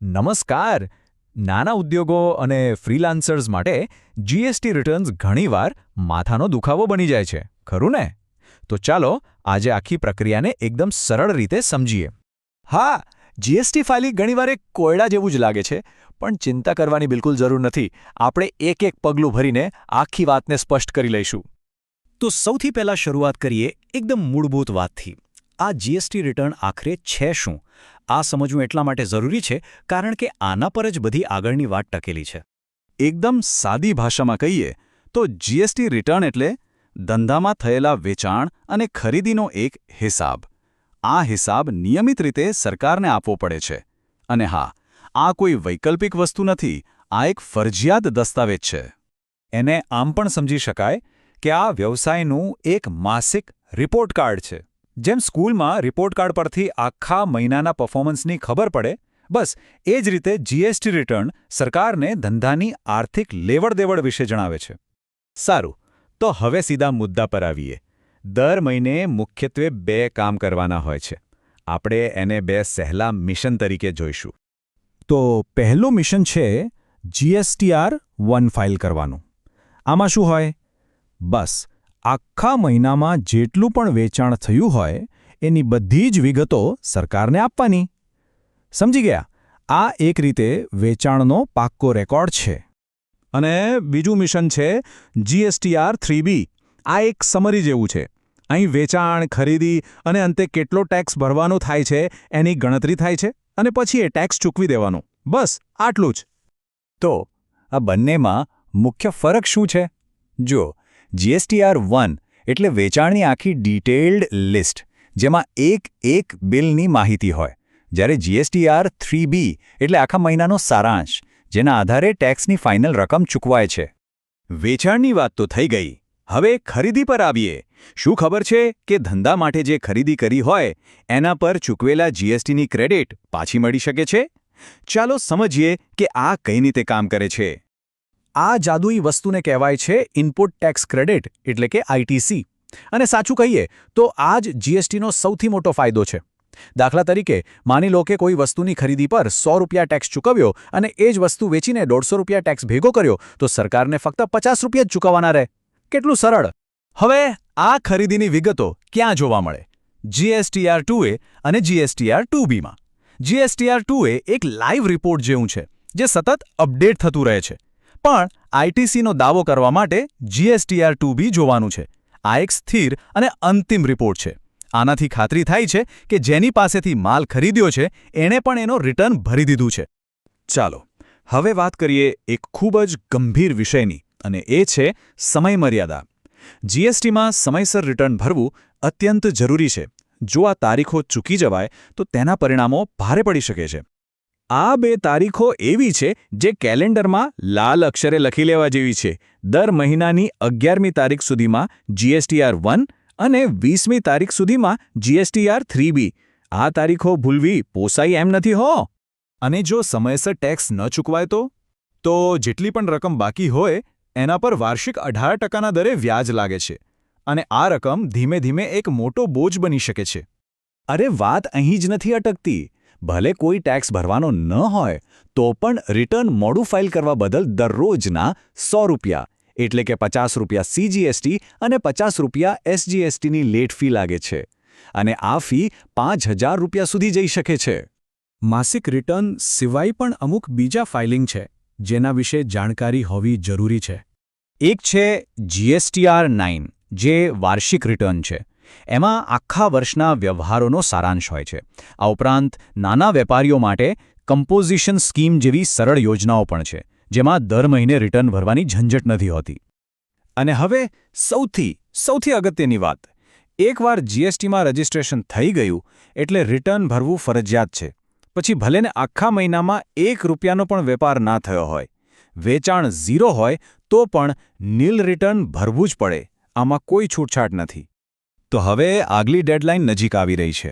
નમસ્કાર. નાના ઉદ્યોગો અને ફ્રીલાન્સર્સ માટે જીએસટી રિટર્ન્સ ઘણીવાર માથાનો દુખાવો બની જાય છે, ખરું ને? તો ચાલો આજે આખી પ્રક્રિયાને એકદમ સરળ રીતે સમજીએ. હા, જીએસટી ફાઇલિંગ ઘણીવાર એક કોયડા જેવું જ લાગે છે, પણ ચિંતા કરવાની બિલકુલ જરૂર નથી. આપણે એક એક પગલું ભરીને આખી વાતને સ્પષ્ટ કરી લઈશું. તો સૌથી પહેલાં શરૂઆત કરીએ એકદમ મૂળભૂત વાતથી. આ જીએસટી રિટર્ન આખરે છે શું? આ સમજવું એટલા માટે જરૂરી છે કારણ કે આના પર જ બધી આગળની વાત ટકેલી છે. એકદમ સાદી ભાષામાં કહીએ તો જીએસટી રિટર્ન એટલે ધંધામાં થયેલા વેચાણ અને ખરીદીનો એક હિસાબ. આ હિસાબ નિયમિત રીતે સરકારને આપવો પડે છે. અને હા, આ કોઈ વૈકલ્પિક વસ્તુ નથી, આ એક ફરજિયાત દસ્તાવેજ છે. એને આમ પણ સમજી શકાય કે આ વ્યવસાયનું એક માસિક રિપોર્ટ કાર્ડ છે. જેમ સ્કૂલમાં રિપોર્ટ કાર્ડ પરથી આખા મહિનાના પરફોર્મન્સની ખબર પડે, બસ એ જ રીતે જીએસટી રિટર્ન સરકારને ધંધાની આર્થિક લેવડ-દેવડ વિશે જણાવે છે. સારું, તો હવે સીધા મુદ્દા પર આવીએ. દર મહિને મુખ્યત્વે 2 કામ કરવાના હોય છે. આપણે એને 2 સહેલા મિશન તરીકે જોઈશું. તો પહેલું મિશન છે GSTR-1 ફાઇલ કરવાનું. આમાં શું હોય? બસ આખા મહિનામાં જેટલું પણ વેચાણ થયું હોય એની બધી જ વિગતો સરકારને આપવાની. સમજી ગયા? આ એક રીતે વેચાણનો પાક્કો રેકોર્ડ છે. અને બીજું મિશન છે GSTR-3B. આ એક સમરી જેવું છે. અહીં વેચાણ, ખરીદી અને અંતે કેટલો ટેક્સ ભરવાનો થાય છે એની ગણતરી થાય છે અને પછી એ ટેક્સ ચૂકવી દેવાનો. બસ આટલું જ. તો આ બંનેમાં મુખ્ય ફરક શું છે? જો GSTR-1 એટલે વેચાણની આખી ડિટેઇલ્ડ લિસ્ટ, જેમાં એક બિલની માહિતી હોય, જ્યારે GSTR-3B એટલે આખા મહિનાનો સારાંશ, જેના આધારે ટેક્સની ફાઇનલ રકમ ચૂકવાય છે. વેચાણની વાત તો થઈ ગઈ. હવે ખરીદી પર આવીએ. શું ખબર છે કે ધંધા માટે જે ખરીદી કરી હોય એના પર ચૂકવેલા જીએસટીની ક્રેડિટ પાછી મળી શકે છે? ચાલો સમજીએ કે આ કઈ રીતે કામ કરે છે. આ જાદુઈ વસ્તુને કહેવાય છે ઇનપુટ ટેક્સ ક્રેડિટ, એટલે કે આઈટીસી. અને સાચું કહીએ તો આ જ જીએસટીનો સૌથી મોટો ફાયદો છે. દાખલા તરીકે, માની લો કે કોઈ વસ્તુની ખરીદી પર ₹100 ટેક્સ ચૂકવ્યો અને એ જ વસ્તુ વેચીને ₹150 ટેક્સ ભેગો કર્યો, તો સરકારને ફક્ત ₹50 જ ચૂકવવાના રહે. કેટલું સરળ! હવે આ ખરીદીની વિગતો ક્યાં જોવા મળે? GSTR-2A અને GSTR-2Bમાં. GSTR-2A એક લાઈવ રિપોર્ટ જેવું છે, જે સતત અપડેટ થતું રહે છે. પણ આઈટીસીનો દાવો કરવા માટે GSTR-2B જોવાનું છે. આ એક સ્થિર અને અંતિમ રિપોર્ટ છે. આનાથી ખાતરી થાય છે કે જેની પાસેથી માલ ખરીદ્યો છે એણે પણ એનો રિટર્ન ભરી દીધું છે. ચાલો, હવે વાત કરીએ એક ખૂબ જ ગંભીર વિષયની, અને એ છે સમયમર્યાદા. જીએસટીમાં સમયસર રિટર્ન ભરવું અત્યંત જરૂરી છે. જો આ તારીખો ચૂકી જવાય તો તેના પરિણામો ભારે પડી શકે છે. આ 2 તારીખો એવી છે જે કેલેન્ડરમાં લાલ અક્ષરે લખી લેવા જેવી છે. દર મહિનાની 11મી તારીખ સુધીમાં GSTR-1 અને 20મી તારીખ સુધીમાં GSTR-3B. આ તારીખો ભૂલવી પોસાય એમ નથી હો. અને જો સમયસર ટેક્સ ન ચૂકવાય તો જેટલી પણ રકમ બાકી હોય એના પર વાર્ષિક 18% દરે વ્યાજ લાગે છે. અને આ રકમ ધીમે ધીમે એક મોટો બોજ બની શકે છે. અરે વાત અહીં જ નથી અટકતી. ભલે કોઈ ટેક્સ ભરવાનો ન હોય તો પણ રિટર્ન મોડું ફાઇલ કરવા બદલ દરરોજના ₹100 એટલે કે ₹50 CGST અને ₹50 SGSTની લેટ ફી લાગે છે. અને આ ફી ₹5000 સુધી જઈ શકે છે. માસિક રિટર્ન સિવાય પણ અમુક બીજા ફાઇલિંગ છે જેના વિશે જાણકારી હોવી જરૂરી છે. એક છે GSTR-9, જે વાર્ષિક રિટર્ન છે. એમાં આખા વર્ષના વ્યવહારોનો સારાંશ હોય છે. આ ઉપરાંત નાના વેપારીઓ માટે કમ્પોઝિશન સ્કીમ જેવી સરળ યોજનાઓ પણ છે, જેમાં દર મહિને રિટર્ન ભરવાની ઝંઝટ નથી હોતી. અને હવે સૌથી અગત્યની વાત. એકવાર જીએસટીમાં રજિસ્ટ્રેશન થઈ ગયું એટલે રિટર્ન ભરવું ફરજિયાત છે. પછી ભલેને આખા મહિનામાં ₹1નો પણ વેપાર ના થયો હોય, વેચાણ 0 હોય તો પણ નીલ રિટર્ન ભરવું જ પડે. આમાં કોઈ છૂટછાટ નથી. તો હવે આગલી ડેડલાઇન નજીક આવી રહી છે.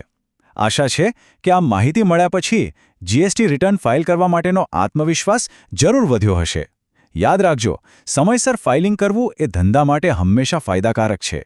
આશા છે કે આ માહિતી મળ્યા પછી જીએસટી રિટર્ન ફાઇલ કરવા માટેનો આત્મવિશ્વાસ જરૂર વધ્યો હશે. યાદ રાખજો, સમયસર ફાઇલિંગ કરવું એ ધંધા માટે હંમેશા ફાયદાકારક છે.